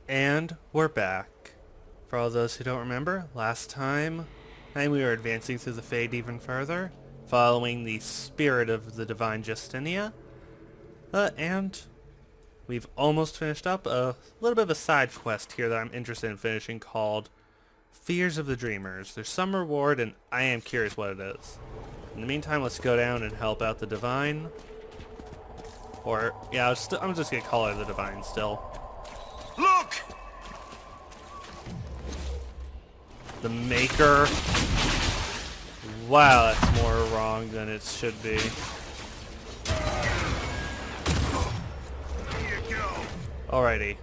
And we're back. For all those who don't remember, last time we were advancing through the Fade even further, following the spirit of the Divine Justinia, and we've almost finished up a little bit of a side quest here that I'm interested in finishing called Fears of the Dreamers. There's some reward, and I am curious what it is. In the meantime, let's go down and help out the Divine. Or, yeah, I'm just going to call her the Divine still. Look! The Maker. Wow, that's more wrong than it should be. Here you go. Alrighty.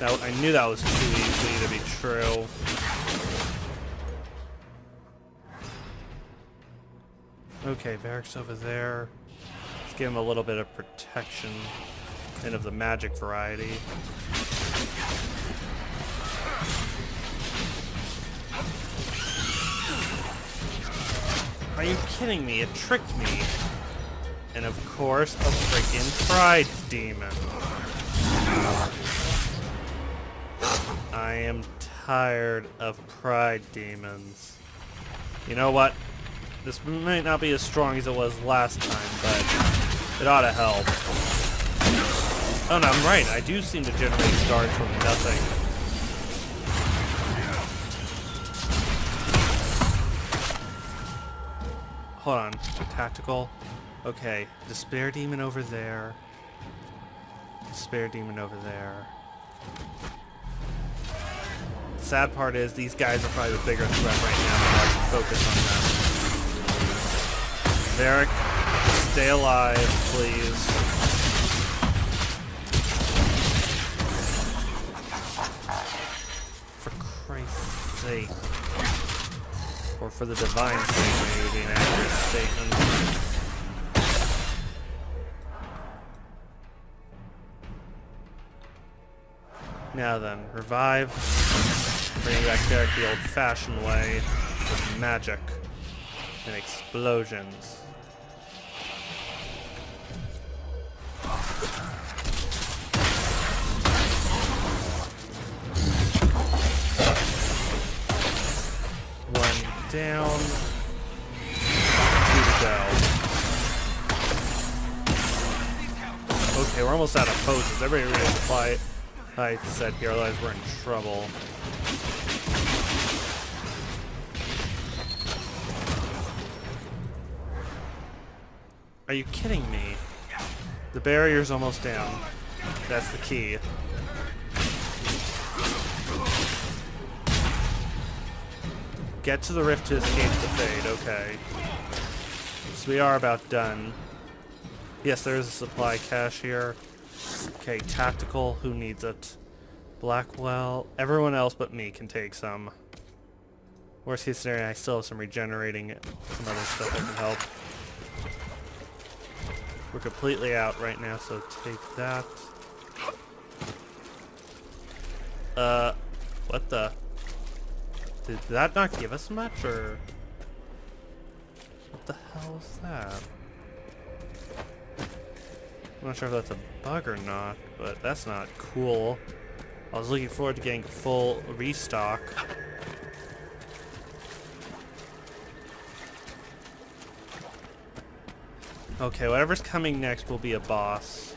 Now, I knew that was too easy to be true. Okay, Varric's over there. Let's give him a little bit of protection and of the magic variety. Are you kidding me? It tricked me. And of course, a freaking pride demon. I am tired of pride demons. You know what? This might not be as strong as it was last time, but it ought to help. Oh no, I'm right. I do seem to generate stars from nothing. Hold on. Tactical. Okay. Despair demon over there. Despair demon over there. Sad part is these guys are probably the bigger threat right now, so I can focus on them. Varric, stay alive, please. For Christ's sake. Or for the divine sake, maybe an accurate statement. Now then, revive. Bring back Varric the old-fashioned way with magic and explosions. One down. Two to go. Okay, we're almost out of poses. Everybody ready to apply I said here, otherwise we're in trouble. Are you kidding me? The barrier's almost down. That's the key. Get to the rift to escape the fade, okay. So we are about done. Yes, there is a supply cache here. Okay, tactical, who needs it? Blackwell, everyone else but me can take some. Worst case scenario, I still have some regenerating, some other stuff that can help. We're completely out right now, so take that. What the? Did that not give us much, or? What the hell is that? I'm not sure if that's a bug or not, but that's not cool. I was looking forward to getting a full restock. Okay, whatever's coming next will be a boss.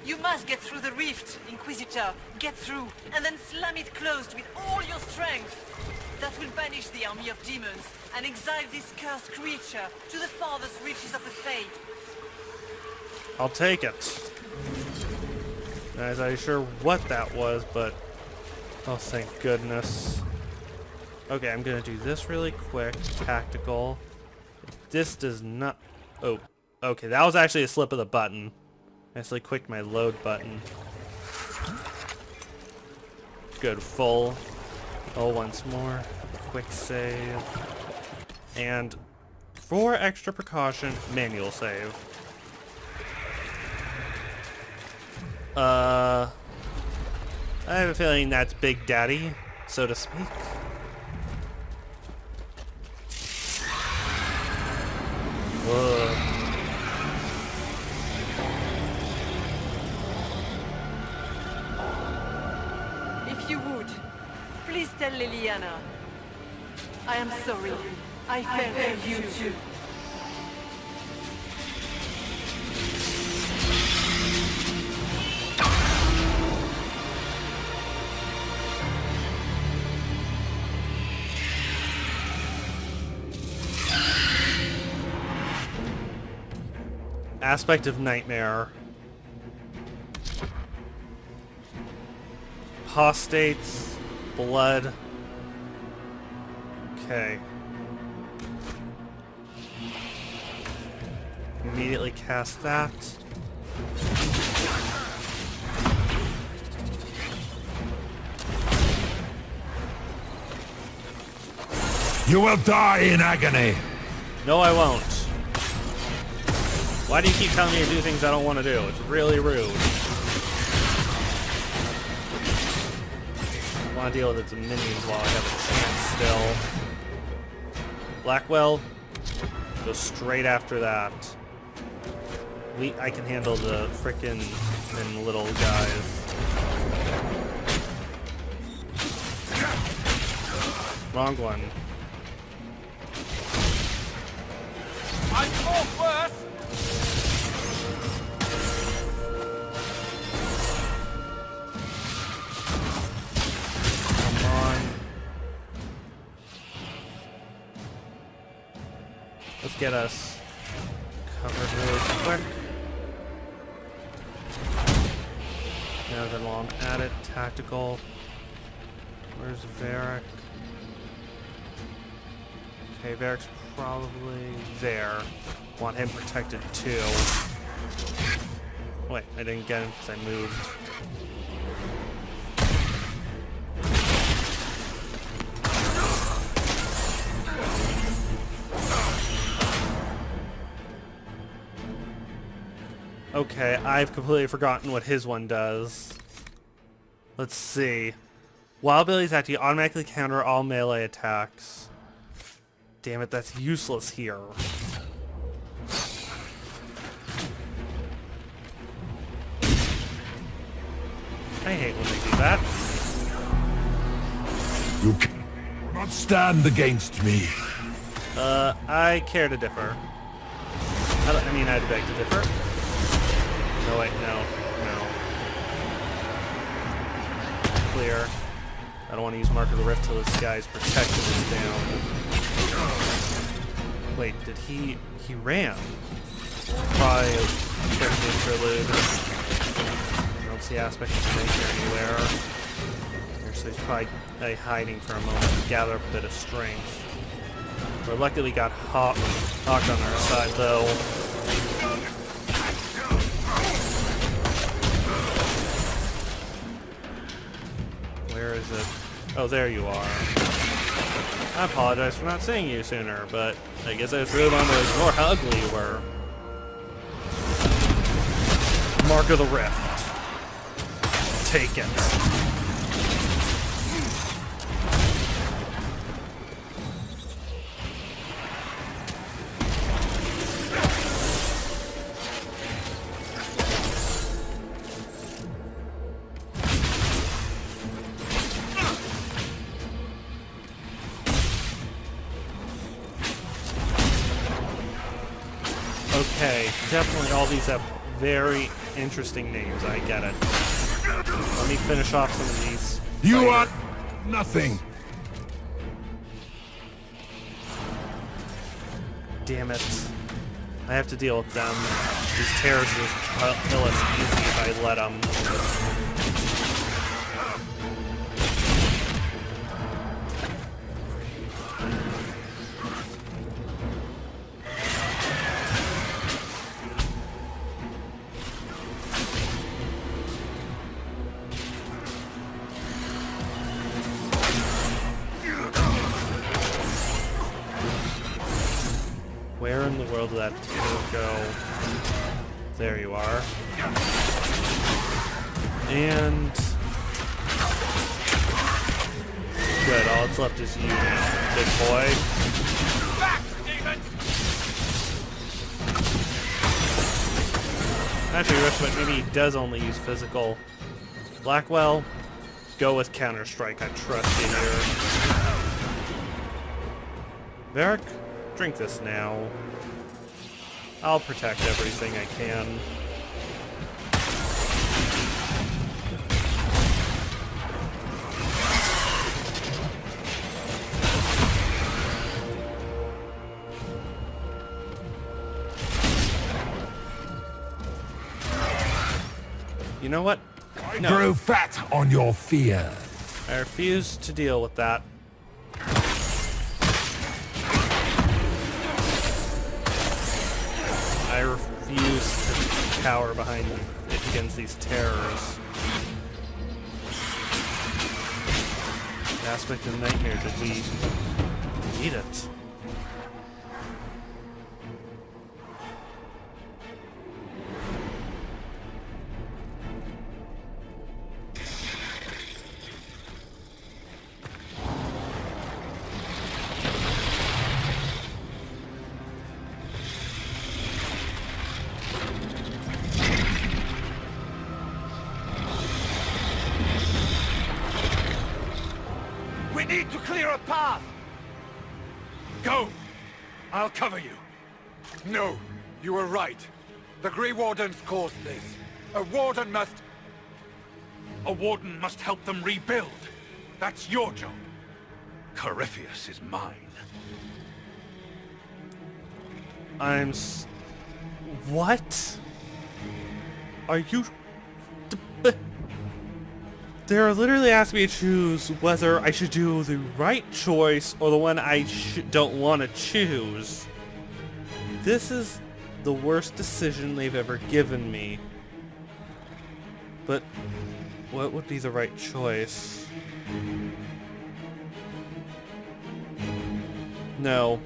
You must get through the rift, Inquisitor. Get through, and then slam it closed with all your strength. That will banish the army of demons and exile this cursed creature to the farthest reaches of the Fade. I'll take it. Not exactly sure what that was, but oh, thank goodness. Okay, I'm gonna do this really quick. Tactical. This does not. Oh, okay. That was actually a slip of the button. I actually clicked my load button. Good, full. Oh, once more. Quick save. And for extra precaution, manual save. I have a feeling that's Big Daddy, so to speak. Whoa. If you would, please tell Liliana. I am sorry. I failed you too. Aspect of Nightmare. Apostates. Blood. Okay. Immediately cast that. You will die in agony. No, I won't. Why do you keep telling me to do things I don't want to do? It's really rude. I want to deal with its minions while I have a chance still. Blackwell, go straight after that. I can handle the frickin' little guys. Wrong one. I fall first. Come on. Let's get us covered really quick. Now then while I'm at it, tactical. Where's Varric? Okay, Varric's probably there. Want him protected too. Wait, I didn't get him because I moved. Okay, I've completely forgotten what his one does. Let's see. Wild Billy's attack, you automatically counter all melee attacks. Damn it, that's useless here. I hate when they do that. You cannot stand against me. I care to differ. I mean, I'd beg to differ. No, wait, no. Clear. I don't want to use Mark of the Rift till this guy's protection is down. Wait, did he ran? Probably a quick interlude. I don't see aspect of nature anywhere. So he's probably hiding for a moment to gather up a bit of strength. We're luckily got Hawk on our side though. Where is it? Oh, there you are. I apologize for not seeing you sooner, but I guess I just really wanted to ignore how ugly you were. Mark of the Rift. Take it. Okay, definitely all these have very interesting names, I get it. Let me finish off some of these. You are nothing. Damn it. I have to deal with them. These terrorists will kill us easy if I let them. Where in the world did that potato go? There you are. And Good, all that's left is you now, big boy. Back, demon! Actually, Richmond, maybe he does only use physical. Blackwell, go with Counter-Strike. I trust you here. Varric, drink this now. I'll protect everything I can. You know what? I grew fat on your fear. I refuse to deal with that. I refuse to cower behind it against these terrors. The aspect of nightmare, did we need it? We need to clear a path! Go! I'll cover you. No, you were right. The Grey Wardens caused this. A Warden must help them rebuild. That's your job. Corypheus is mine. What? Are you... They're literally asking me to choose whether I should do the right choice or the one I don't want to choose. This is the worst decision they've ever given me. But what would be the right choice? No.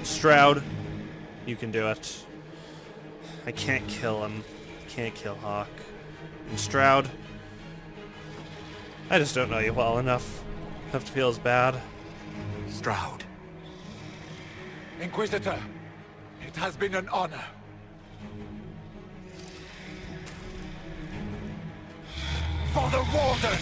Stroud, you can do it. I can't kill him. Can't kill Hawk. And Stroud, I just don't know you well enough to feel as bad. Stroud. Inquisitor, it has been an honor. For the Warden!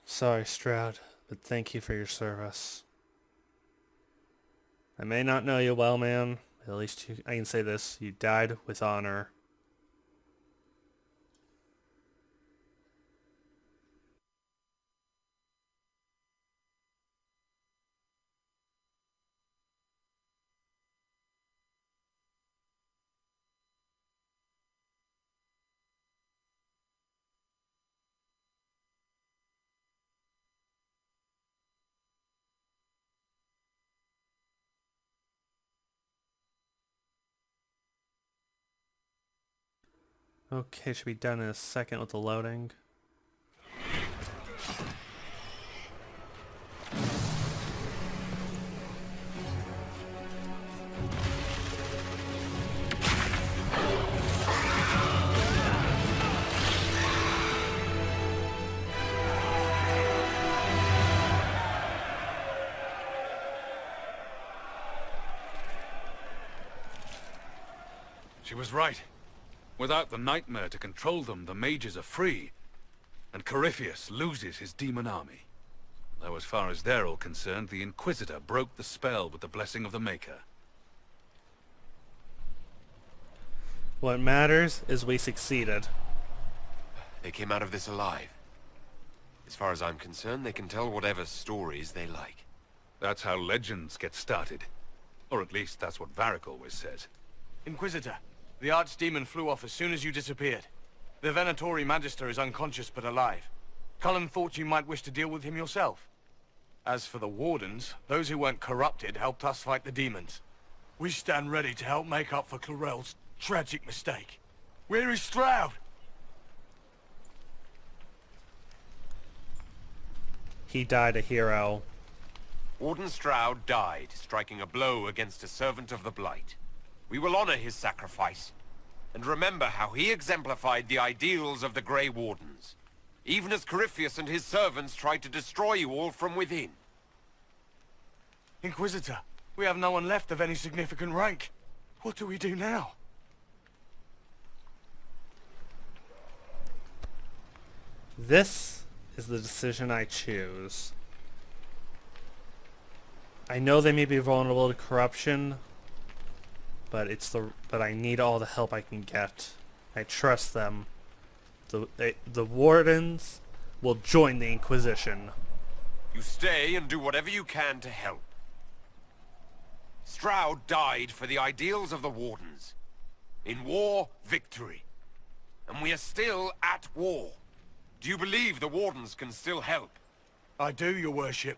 Sorry, Stroud, but thank you for your service. I may not know you well, man, but at least I can say this, you died with honor. Okay, should be done in a second with the loading. She was right. Without the nightmare to control them, the mages are free, and Corypheus loses his demon army. Though as far as they're all concerned, the Inquisitor broke the spell with the blessing of the Maker. What matters is we succeeded. They came out of this alive. As far as I'm concerned, they can tell whatever stories they like. That's how legends get started. Or at least that's what Varric always says. Inquisitor, the Archdemon flew off as soon as you disappeared. The Venatori Magister is unconscious but alive. Cullen thought you might wish to deal with him yourself. As for the Wardens, those who weren't corrupted helped us fight the demons. We stand ready to help make up for Clarel's tragic mistake. Where is Stroud? he died a hero. Warden Stroud died, striking a blow against a servant of the Blight. We will honor his sacrifice, and remember how he exemplified the ideals of the Grey Wardens, even as Corypheus and his servants tried to destroy you all from within. Inquisitor, we have no one left of any significant rank. What do we do now? This is the decision I choose. I know they may be vulnerable to corruption, but I need all the help I can get. I trust them. The Wardens will join the Inquisition. You stay and do whatever you can to help. Stroud died for the ideals of the Wardens. In war, victory. And we are still at war. Do you believe the Wardens can still help? I do, your worship.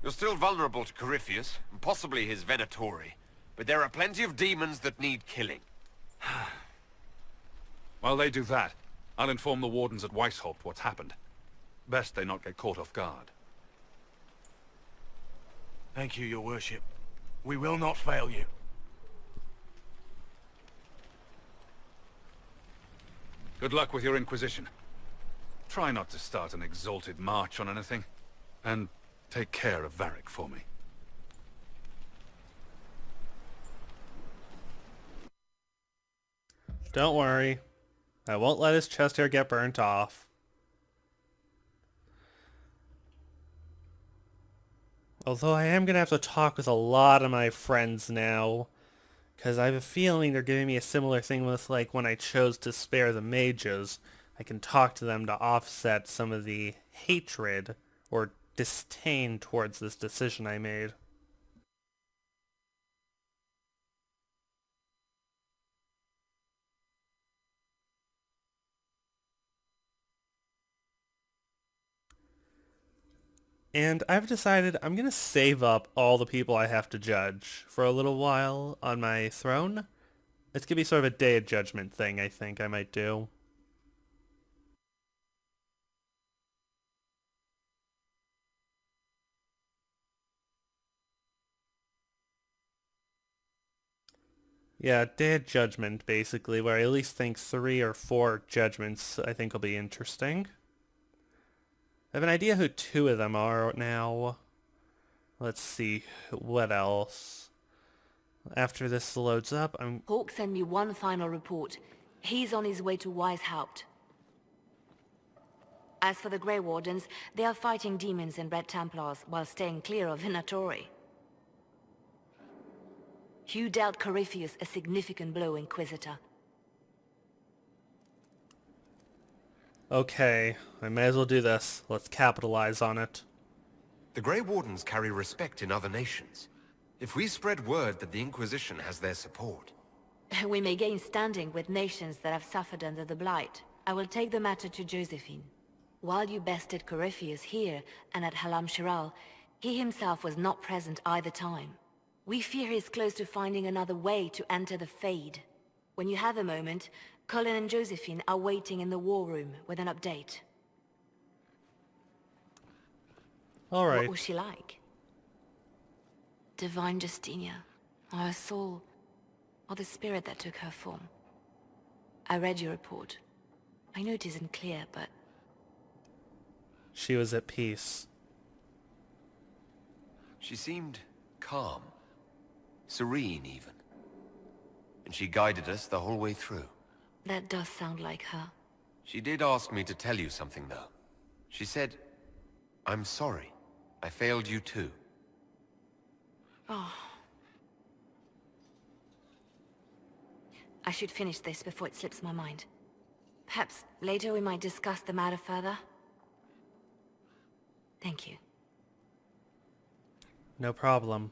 You're still vulnerable to Corypheus, and possibly his Venatori. But there are plenty of demons that need killing. While they do that, I'll inform the Wardens at Weishaupt what's happened. Best they not get caught off guard. Thank you, your worship. We will not fail you. Good luck with your Inquisition. Try not to start an exalted march on anything. And take care of Varric for me. Don't worry. I won't let his chest hair get burnt off. Although I am going to have to talk with a lot of my friends now. Because I have a feeling they're giving me a similar thing with like when I chose to spare the mages. I can talk to them to offset some of the hatred or disdain towards this decision I made. And I've decided I'm going to save up all the people I have to judge for a little while on my throne. It's going to be sort of a Day of Judgment thing I think I might do. Yeah, Day of Judgment, basically, where I at least think 3 or 4 judgments I think will be interesting. I have an idea who 2 of them are now. Let's see, what else? After this loads up, Hawk sent me one final report. He's on his way to Weishaupt. As for the Grey Wardens, they are fighting demons and Red Templars while staying clear of Venatori. You dealt Corypheus a significant blow, Inquisitor. Okay, I may as well do this. Let's capitalize on it. The Grey Wardens carry respect in other nations. If we spread word that the Inquisition has their support... We may gain standing with nations that have suffered under the Blight. I will take the matter to Josephine. While you bested Corypheus here and at Halam Shiral, he himself was not present either time. We fear he is close to finding another way to enter the Fade. When you have a moment, Colin and Josephine are waiting in the war room with an update. Alright. What was she like? Divine Justinia, or her soul, or the spirit that took her form. I read your report. I know it isn't clear, but... She was at peace. She seemed calm. Serene, even. And she guided us the whole way through. That does sound like her. She did ask me to tell you something, though. She said, "I'm sorry. I failed you too." Oh. I should finish this before it slips my mind. Perhaps later we might discuss the matter further. Thank you. No problem.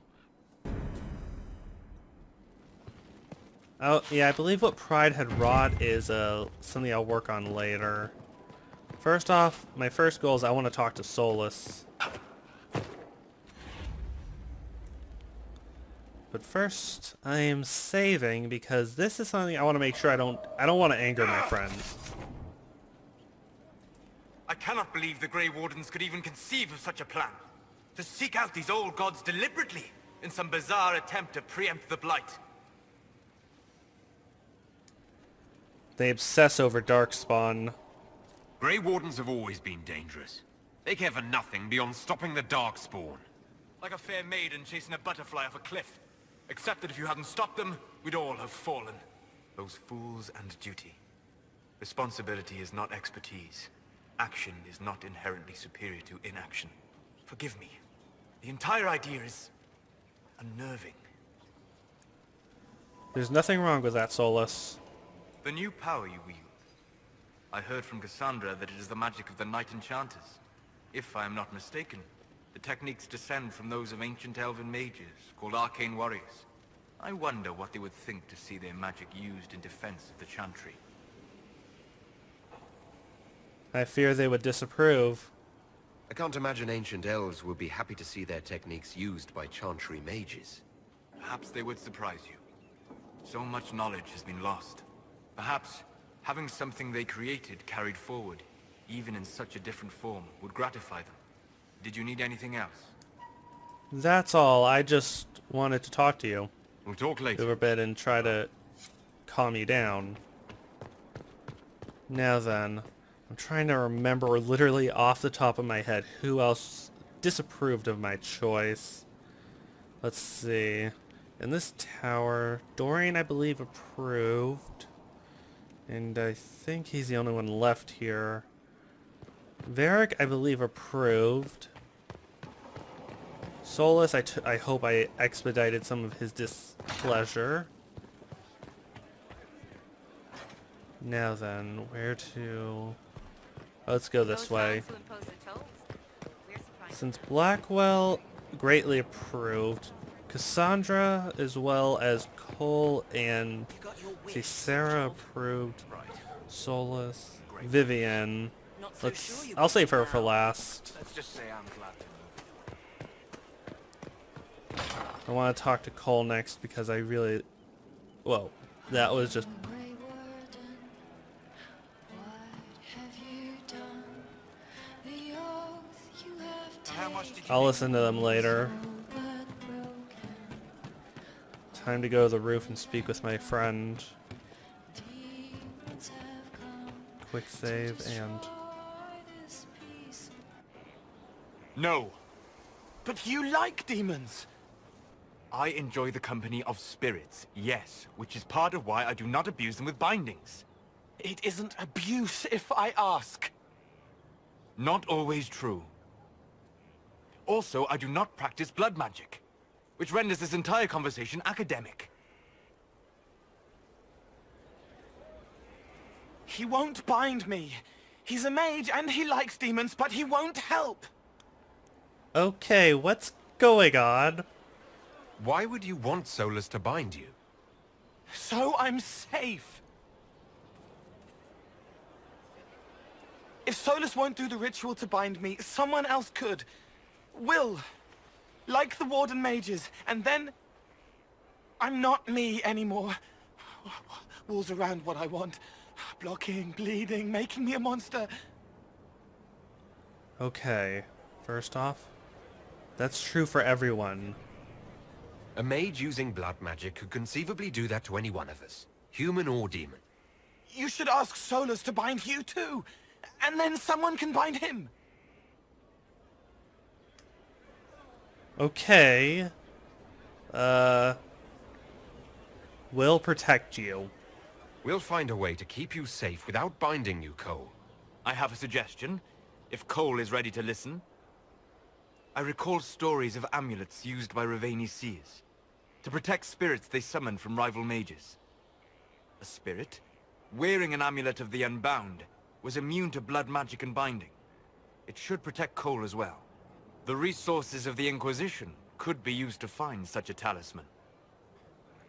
Oh, yeah, I believe what Pride had wrought is something I'll work on later. First off, my first goal is I want to talk to Solus. But first, I am saving because this is something I want to make sure I don't want to anger my friends. I cannot believe the Grey Wardens could even conceive of such a plan. To seek out these old gods deliberately, in some bizarre attempt to preempt the Blight. They obsess over Darkspawn. Grey Wardens have always been dangerous. They care for nothing beyond stopping the Darkspawn. Like a fair maiden chasing a butterfly off a cliff. Except that if you hadn't stopped them, we'd all have fallen. Those fools and duty. Responsibility is not expertise. Action is not inherently superior to inaction. Forgive me. The entire idea is unnerving. There's nothing wrong with that, Solus. The new power you wield. I heard from Cassandra that it is the magic of the Knight Enchanters. If I am not mistaken, the techniques descend from those of ancient elven mages, called arcane warriors. I wonder what they would think to see their magic used in defense of the Chantry. I fear they would disapprove. I can't imagine ancient elves would be happy to see their techniques used by Chantry mages. Perhaps they would surprise you. So much knowledge has been lost. Perhaps having something they created carried forward, even in such a different form, would gratify them. Did you need anything else? That's all. I just wanted to talk to you We'll talk later. over a bit and try to calm you down. Now then, I'm trying to remember literally off the top of my head who else disapproved of my choice. Let's see. In this tower, Dorian, I believe, approved. And I think he's the only one left here. Varric, I believe, approved. Solus, I hope I expedited some of his displeasure. Now then, where to... Let's go this way. Since Blackwell greatly approved, Cassandra as well as Cole and Sarah approved, Solus, Vivian. I'll save her for last. Let's just say I'm glad to move. I want to talk to Cole next because I really... Whoa, that was just... I'll listen to them later. Time to go to the roof and speak with my friend. Quick save and... No. But you like demons. I enjoy the company of spirits, yes, which is part of why I do not abuse them with bindings. It isn't abuse if I ask. Not always true. Also, I do not practice blood magic, which renders this entire conversation academic. He won't bind me. He's a mage and he likes demons, but he won't help. Okay, what's going on? Why would you want Solus to bind you? So I'm safe. If Solus won't do the ritual to bind me, someone else could. Will. Like the Warden mages. And then... I'm not me anymore. Walls around what I want. Blocking, bleeding, making me a monster. Okay, first off, that's true for everyone. A mage using blood magic could conceivably do that to any one of us, human or demon. You should ask Solus to bind you too. And then someone can bind him. Okay. We'll protect you. We'll find a way to keep you safe without binding you, Cole. I have a suggestion, if Cole is ready to listen. I recall stories of amulets used by Raveni seers to protect spirits they summoned from rival mages. A spirit, wearing an amulet of the Unbound, was immune to blood magic and binding. It should protect Cole as well. The resources of the Inquisition could be used to find such a talisman.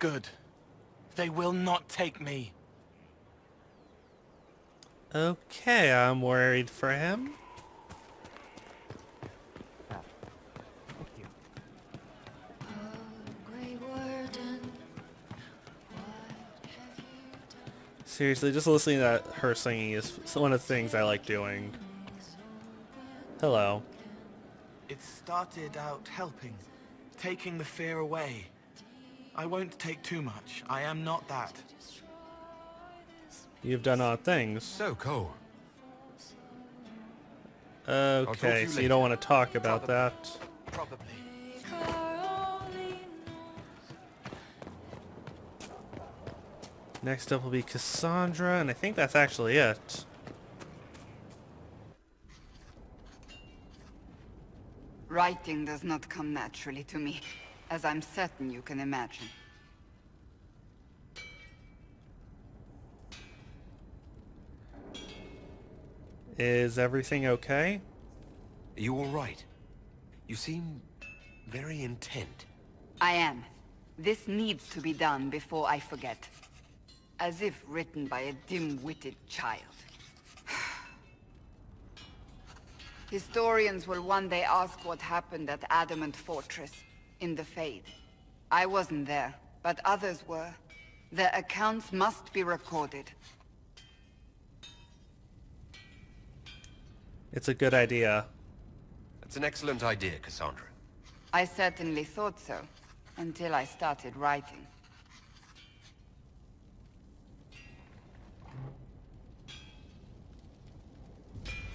Good. They will not take me. Okay, I'm worried for him. Seriously, just listening to her singing is one of the things I like doing. Hello. It started out helping, taking the fear away. I won't take too much. I am not that. You've done odd things. So, Cole. Okay, so you don't want to talk about that. Probably. Next up will be Cassandra, and I think that's actually it. Writing does not come naturally to me, as I'm certain you can imagine. Is everything okay? Are you all right? You seem very intent. I am. This needs to be done before I forget. As if written by a dim-witted child. Historians will one day ask what happened at Adamant Fortress, in the Fade. I wasn't there, but others were. Their accounts must be recorded. It's a good idea. That's an excellent idea, Cassandra. I certainly thought so, until I started writing.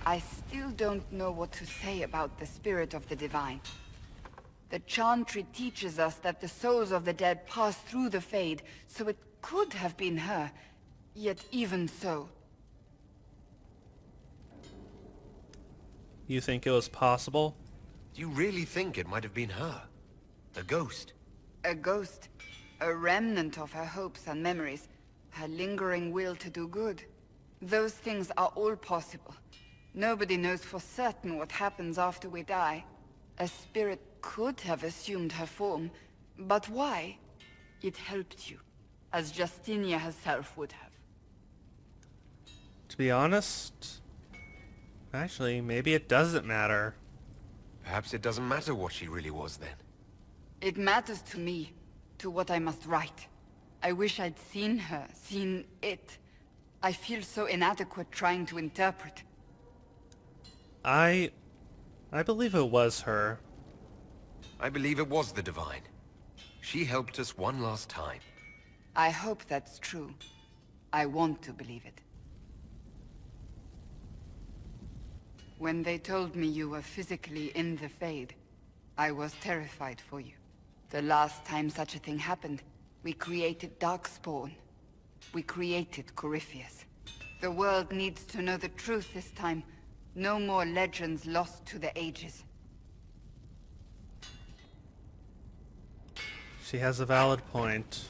I still don't know what to say about the spirit of the divine. The Chantry teaches us that the souls of the dead pass through the Fade, so it could have been her. Yet even so... You think it was possible? Do you really think it might have been her? A ghost? A ghost. A remnant of her hopes and memories. Her lingering will to do good. Those things are all possible. Nobody knows for certain what happens after we die. A spirit could have assumed her form, but why? It helped you, as Justinia herself would have. To be honest, actually, maybe it doesn't matter. Perhaps it doesn't matter what she really was then. It matters to me, to what I must write. I wish I'd seen her, seen it. I feel so inadequate trying to interpret. I believe it was her. I believe it was the Divine. She helped us one last time. I hope that's true. I want to believe it. When they told me you were physically in the Fade, I was terrified for you. The last time such a thing happened, we created Darkspawn. We created Corypheus. The world needs to know the truth this time. No more legends lost to the ages. She has a valid point.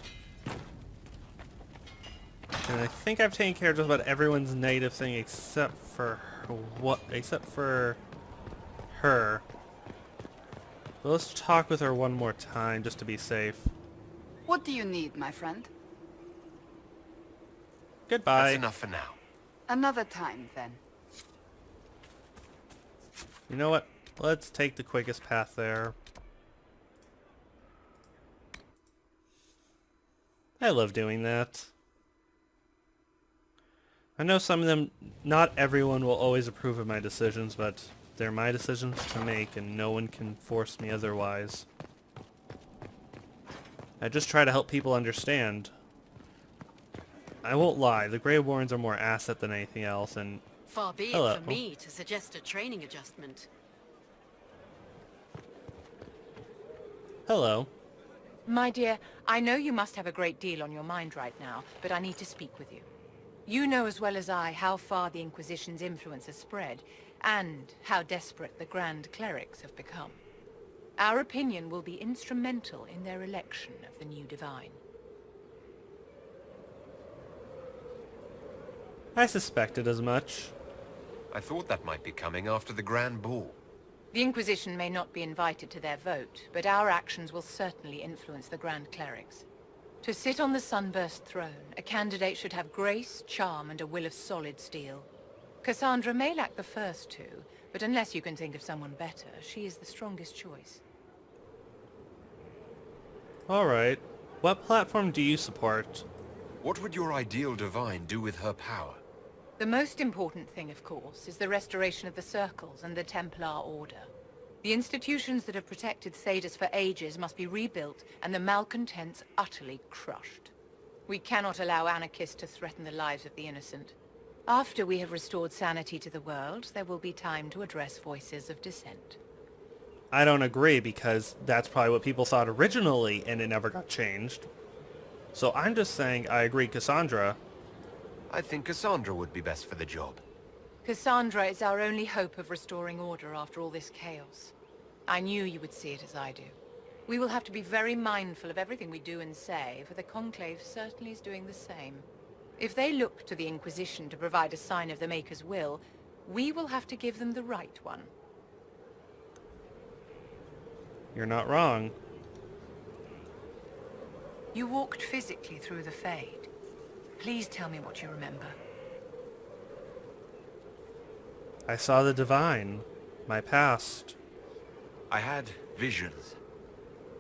And I think I've taken care of just about everyone's negative thing except for her. But let's talk with her one more time just to be safe. What do you need, my friend? Goodbye. That's enough for now. Another time, then. You know what? Let's take the quickest path there. I love doing that. I know some of them, not everyone will always approve of my decisions, but they're my decisions to make and no one can force me otherwise. I just try to help people understand. I won't lie, the Grey Warrens are more asset than anything else, and far be hello. it for me to suggest a training adjustment. Hello. My dear, I know you must have a great deal on your mind right now, but I need to speak with you. You know as well as I how far the Inquisition's influence has spread, and how desperate the Grand Clerics have become. Our opinion will be instrumental in their election of the new Divine. I suspected as much. I thought that might be coming after the Grand Ball. The Inquisition may not be invited to their vote, but our actions will certainly influence the Grand Clerics. To sit on the Sunburst throne, a candidate should have grace, charm, and a will of solid steel. Cassandra may lack the first two, but unless you can think of someone better, she is the strongest choice. Alright. What platform do you support? What would your ideal Divine do with her power? The most important thing, of course, is the restoration of the Circles and the Templar Order. The institutions that have protected Thedas for ages must be rebuilt, and the malcontents utterly crushed. We cannot allow anarchists to threaten the lives of the innocent. After we have restored sanity to the world, there will be time to address voices of dissent. I don't agree, because that's probably what people thought originally, and it never got changed. So I'm just saying I agree, Cassandra. I think Cassandra would be best for the job. Cassandra is our only hope of restoring order after all this chaos. I knew you would see it as I do. We will have to be very mindful of everything we do and say, for the Conclave certainly is doing the same. If they look to the Inquisition to provide a sign of the Maker's will, we will have to give them the right one. You're not wrong. You walked physically through the Fade. Please tell me what you remember. I saw the Divine. My past. I had visions.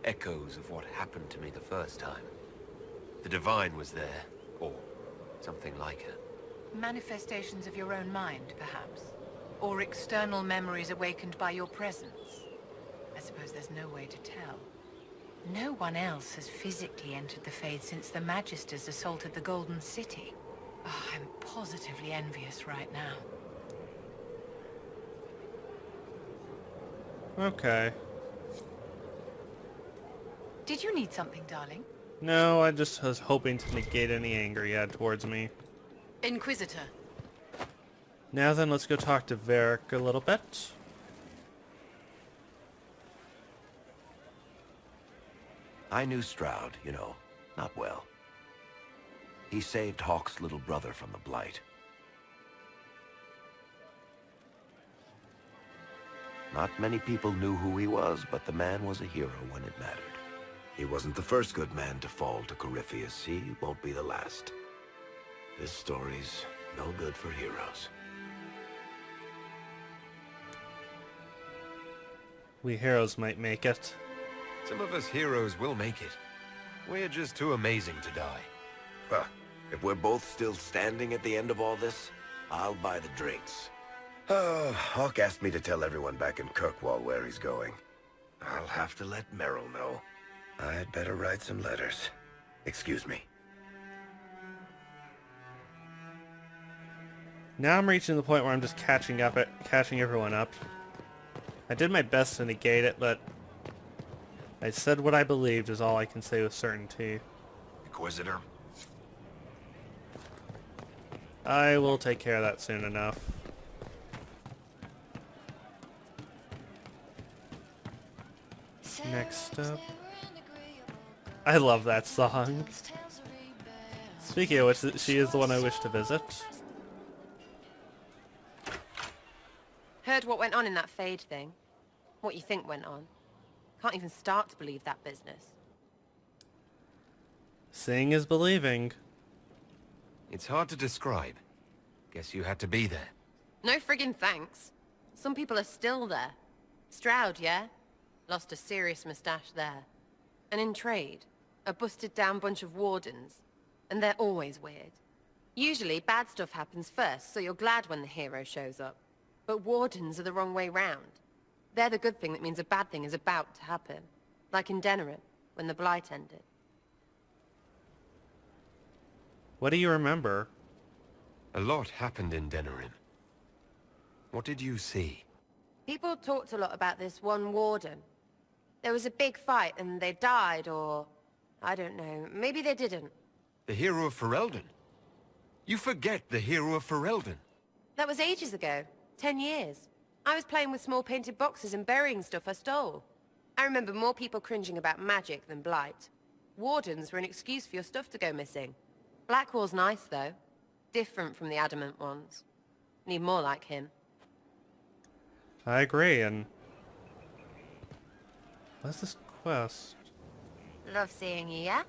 Echoes of what happened to me the first time. The Divine was there, or something like her. Manifestations of your own mind, perhaps? Or external memories awakened by your presence? I suppose there's no way to tell. No one else has physically entered the Fade since the Magisters assaulted the Golden City. Oh, I'm positively envious right now. Okay. Did you need something, darling? No, I just was hoping to negate any anger you had towards me. Inquisitor. Now then, let's go talk to Varric a little bit. I knew Stroud, you know, not well. He saved Hawke's little brother from the Blight. Not many people knew who he was, but the man was a hero when it mattered. He wasn't the first good man to fall to Corypheus. He won't be the last. This story's no good for heroes. We heroes might make it. Some of us heroes will make it. We're just too amazing to die. Huh. If we're both still standing at the end of all this, I'll buy the drinks. Oh, Hawke asked me to tell everyone back in Kirkwall where he's going. I'll have to let Merrill know. I'd better write some letters. Excuse me. Now I'm reaching the point where I'm just catching everyone up. I did my best to negate it, but I said what I believed is all I can say with certainty. Inquisitor? I will take care of that soon enough. Next up. I love that song. Speaking of which, she is the one I wish to visit. Heard what went on in that Fade thing. What you think went on. Can't even start to believe that business. Seeing is believing. It's hard to describe. Guess you had to be there. No friggin' thanks. Some people are still there. Stroud, yeah? Lost a serious mustache there. And in trade, a busted down bunch of wardens. And they're always weird. Usually, bad stuff happens first, so you're glad when the hero shows up. But wardens are the wrong way round. They're the good thing that means a bad thing is about to happen. Like in Denerim, when the Blight ended. What do you remember? A lot happened in Denerim. What did you see? People talked a lot about this one warden. There was a big fight and they died, or... I don't know, maybe they didn't. The hero of Ferelden? You forget the hero of Ferelden. That was ages ago. 10 years. I was playing with small painted boxes and burying stuff I stole. I remember more people cringing about magic than Blight. Wardens were an excuse for your stuff to go missing. Blackwall's nice, though. Different from the adamant ones. Need more like him. I agree, and... what's this quest? Love seeing you, yeah?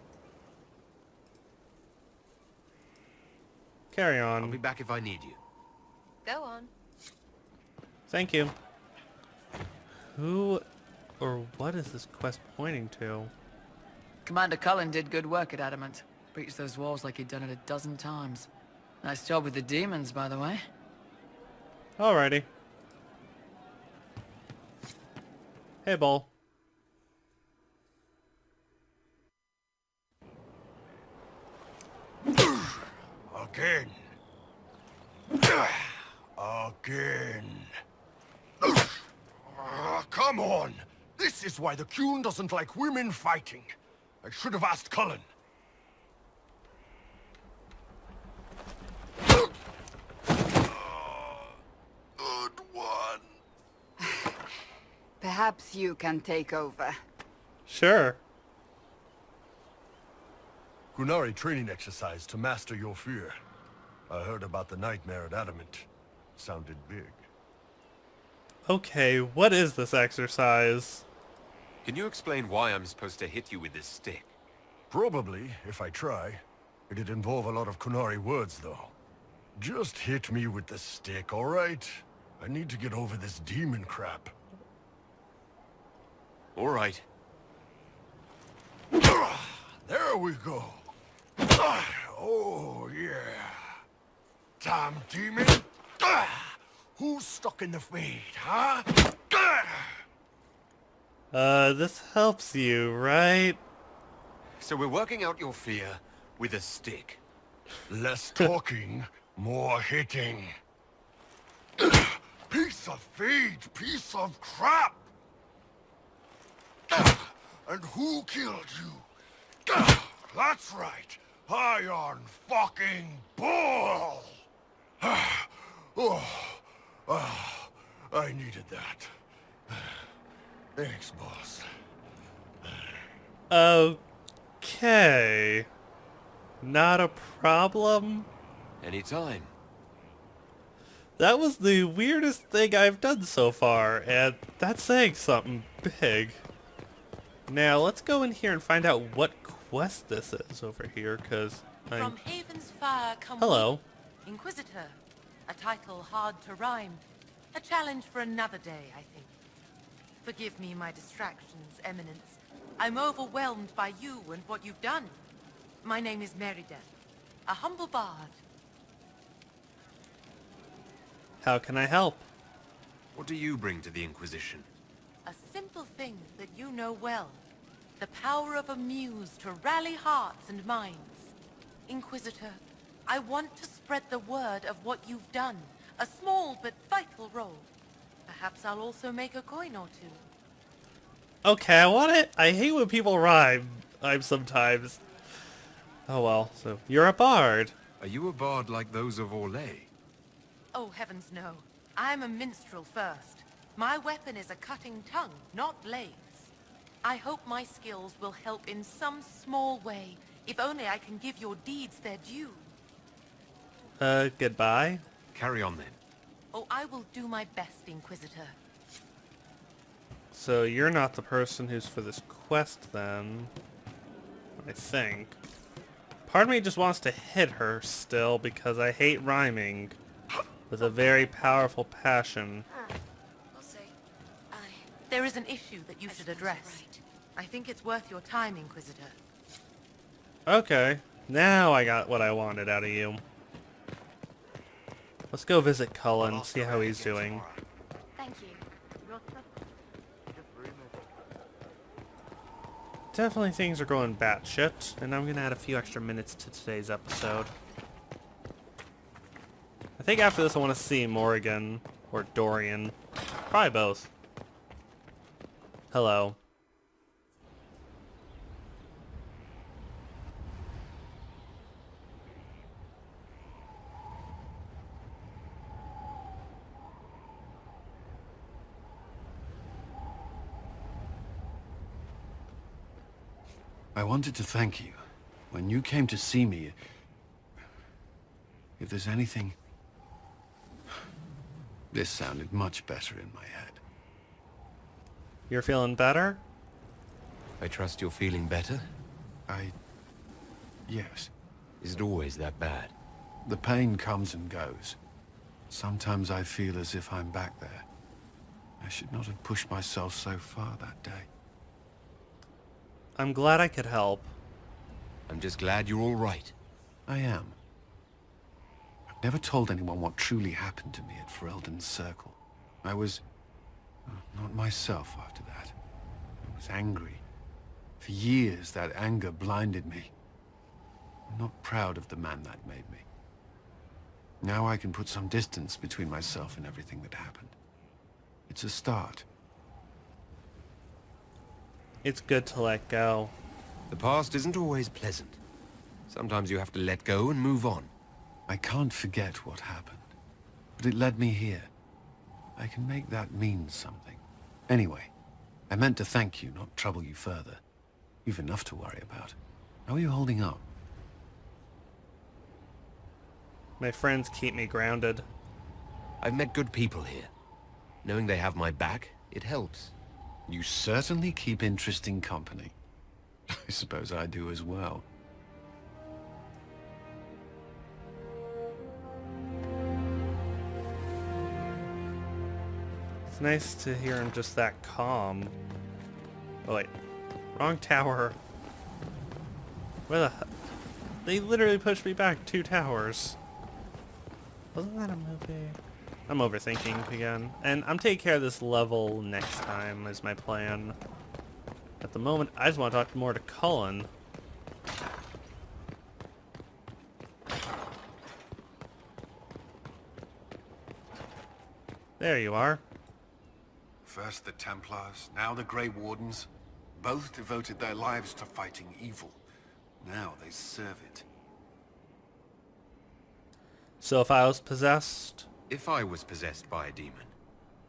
Carry on. I'll be back if I need you. Go on. Thank you. Who or what is this quest pointing to? Commander Cullen did good work at Adamant. Breached those walls like he'd done it a dozen times. Nice job with the demons, by the way. Alrighty. Hey, Bull. Again. Again. Come on! This is why the Qun doesn't like women fighting. I should have asked Cullen. Good one. Perhaps you can take over. Sure. Qunari training exercise to master your fear. I heard about the nightmare at Adamant. Sounded big. Okay, what is this exercise? Can you explain why I'm supposed to hit you with this stick? Probably, if I try. It'd involve a lot of Qunari words, though. Just hit me with the stick, alright? I need to get over this demon crap. Alright. There we go. Oh, yeah. Damn demon. Who's stuck in the fade, huh? This helps you, right? So we're working out your fear with a stick. Less talking, more hitting. Piece of feed, piece of crap! And who killed you? That's right, Iron fucking Bull! I needed that. Thanks, boss. Okay. Not a problem. Anytime. That was the weirdest thing I've done so far, and that's saying something big. Now, let's go in here and find out what quest this is over here, because From Haven's Fire come Hello. we, Inquisitor. A title hard to rhyme. A challenge for another day, I think. Forgive me my distractions, Eminence. I'm overwhelmed by you and what you've done. My name is Merida, a humble bard. How can I help? What do you bring to the Inquisition? A simple thing that you know well. The power of a muse to rally hearts and minds. Inquisitor, I want to spread the word of what you've done. A small but vital role. Perhaps I'll also make a coin or two. Okay, I want it. I hate when people rhyme. I'm sometimes. Oh well, so you're a bard. Are you a bard like those of Orlais? Oh, heavens no. I'm a minstrel first. My weapon is a cutting tongue, not blades. I hope my skills will help in some small way, if only I can give your deeds their due. Goodbye. Carry on then. Oh, I will do my best, Inquisitor. So you're not the person who's for this quest then, I think. Part of me just wants to hit her still because I hate rhyming with a very powerful passion. There is an issue that you should address. I think it's worth your time, Inquisitor. Okay, now I got what I wanted out of you. Let's go visit Cullen, see how he's doing. Thank you. Definitely things are going batshit, and I'm gonna add a few extra minutes to today's episode. I think after this I want to see Morrigan, or Dorian. Probably both. Hello. I wanted to thank you. When you came to see me, if there's anything... This sounded much better in my head. You're feeling better? I trust you're feeling better? Yes. Is it always that bad? The pain comes and goes. Sometimes I feel as if I'm back there. I should not have pushed myself so far that day. I'm glad I could help. I'm just glad you're all right. I am. Never told anyone what truly happened to me at Ferelden's Circle. I was not myself after that. I was angry. For years, that anger blinded me. I'm not proud of the man that made me. Now I can put some distance between myself and everything that happened. It's a start. It's good to let go. The past isn't always pleasant. Sometimes you have to let go and move on. I can't forget what happened, but it led me here. I can make that mean something. Anyway, I meant to thank you, not trouble you further. You've enough to worry about. How are you holding up? My friends keep me grounded. I've met good people here. Knowing they have my back, it helps. You certainly keep interesting company. I suppose I do as well. It's nice to hear him just that calm. Oh wait, wrong tower. Where the They literally pushed me back 2 towers. Wasn't that a movie? I'm overthinking again. And I'm taking care of this level next time is my plan. At the moment, I just want to talk more to Cullen. There you are. First the Templars, now the Grey Wardens. Both devoted their lives to fighting evil. Now they serve it. So if I was possessed? If I was possessed by a demon,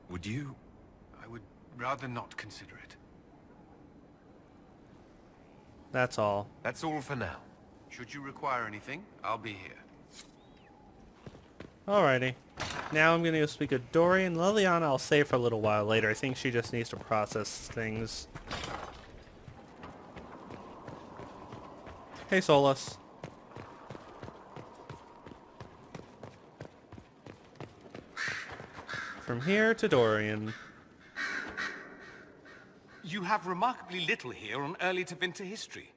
would you? I would rather not consider it. That's all. That's all for now. Should you require anything, I'll be here. Alrighty. Now I'm gonna go speak with Dorian. Liliana I'll save for a little while later. I think she just needs to process things. Hey Solus. From here to Dorian. You have remarkably little here on early to Winter history.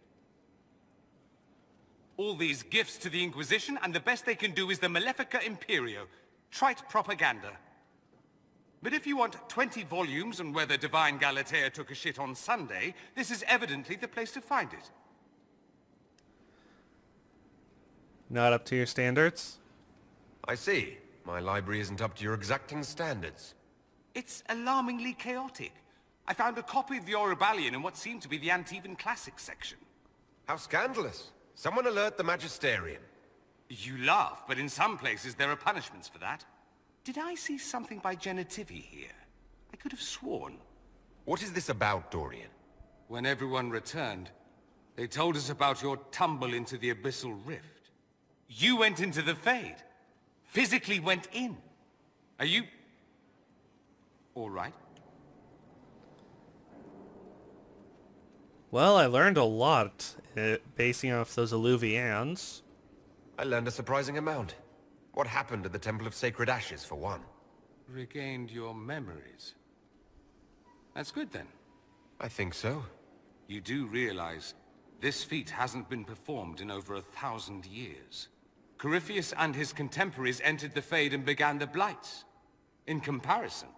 All these gifts to the Inquisition, and the best they can do is the Malefica Imperio. Trite propaganda. But if you want 20 volumes on whether Divine Galatea took a shit on Sunday, this is evidently the place to find it. Not up to your standards? I see. My library isn't up to your exacting standards. It's alarmingly chaotic. I found a copy of the Oribalian in what seemed to be the Antivan Classics section. How scandalous. Someone alert the Magisterium. You laugh, but in some places there are punishments for that. Did I see something by Genitivi here? I could have sworn. What is this about, Dorian? When everyone returned, they told us about your tumble into the Abyssal Rift. You went into the Fade. Physically went in. Are you... all right? Well, I learned a lot, basing off those Alluvians. I learned a surprising amount. What happened at the Temple of Sacred Ashes, for one? Regained your memories. That's good, then. I think so. You do realize this feat hasn't been performed in over 1,000 years. Corypheus and his contemporaries entered the Fade and began the Blights. In comparison.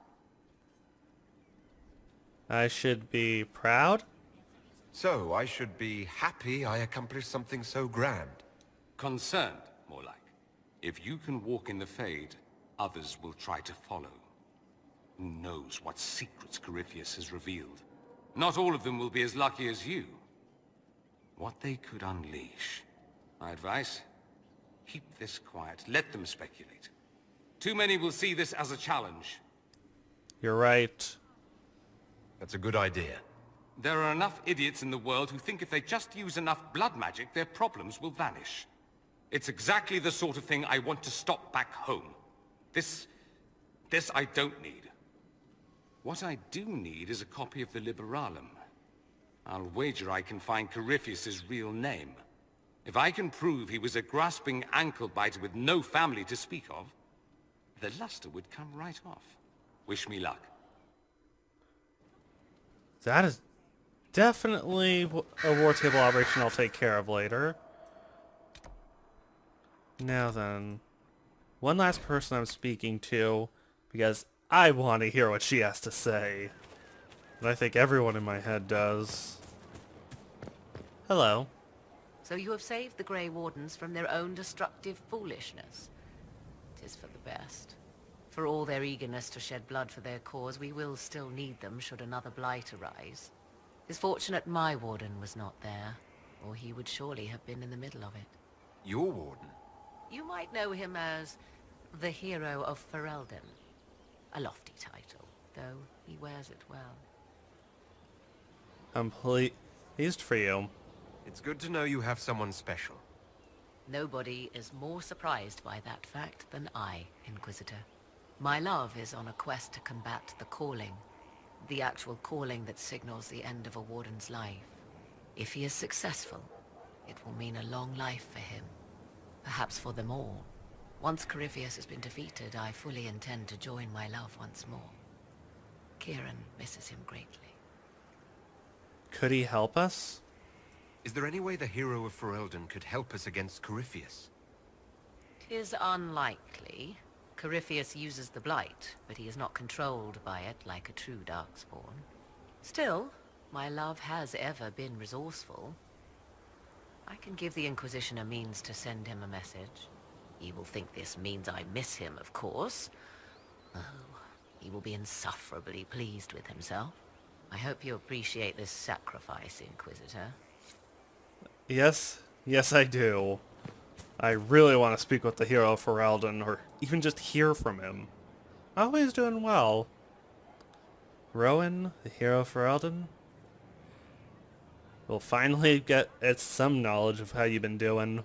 I should be proud? So, I should be happy I accomplished something so grand. Concerned, more like. If you can walk in the Fade, others will try to follow. Who knows what secrets Corypheus has revealed? Not all of them will be as lucky as you. What they could unleash. My advice? Keep this quiet. Let them speculate. Too many will see this as a challenge. You're right. That's a good idea. There are enough idiots in the world who think if they just use enough blood magic, their problems will vanish. It's exactly the sort of thing I want to stop back home. This I don't need. What I do need is a copy of the Liberalum. I'll wager I can find Corypheus's real name. If I can prove he was a grasping ankle-biter with no family to speak of, the luster would come right off. Wish me luck. That is definitely a war table operation I'll take care of later. Now then. one last person I'm speaking to, because I want to hear what she has to say. And I think everyone in my head does. Hello. So you have saved the Grey Wardens from their own destructive foolishness. 'Tis for the best. For all their eagerness to shed blood for their cause, we will still need them should another blight arise. 'Tis fortunate my warden was not there, or he would surely have been in the middle of it. Your warden? You might know him as the Hero of Ferelden. A lofty title, though he wears it well. I'm pleased for you. It's good to know you have someone special. Nobody is more surprised by that fact than I, Inquisitor. My love is on a quest to combat the calling. The actual calling that signals the end of a warden's life. If he is successful, it will mean a long life for him. Perhaps for them all. Once Corypheus has been defeated, I fully intend to join my love once more. Kieran misses him greatly. Could he help us? Is there any way the Hero of Ferelden could help us against Corypheus? 'Tis unlikely. Corypheus uses the Blight, but he is not controlled by it like a true Darkspawn. Still, my love has ever been resourceful. I can give the Inquisition a means to send him a message. He will think this means I miss him, of course. Oh, he will be insufferably pleased with himself. I hope you appreciate this sacrifice, Inquisitor. Yes, I do. I really want to speak with the Hero of Ferelden, or even just hear from him. Oh, he's doing well. Rowan, the Hero of Ferelden? We'll finally get some knowledge of how you've been doing.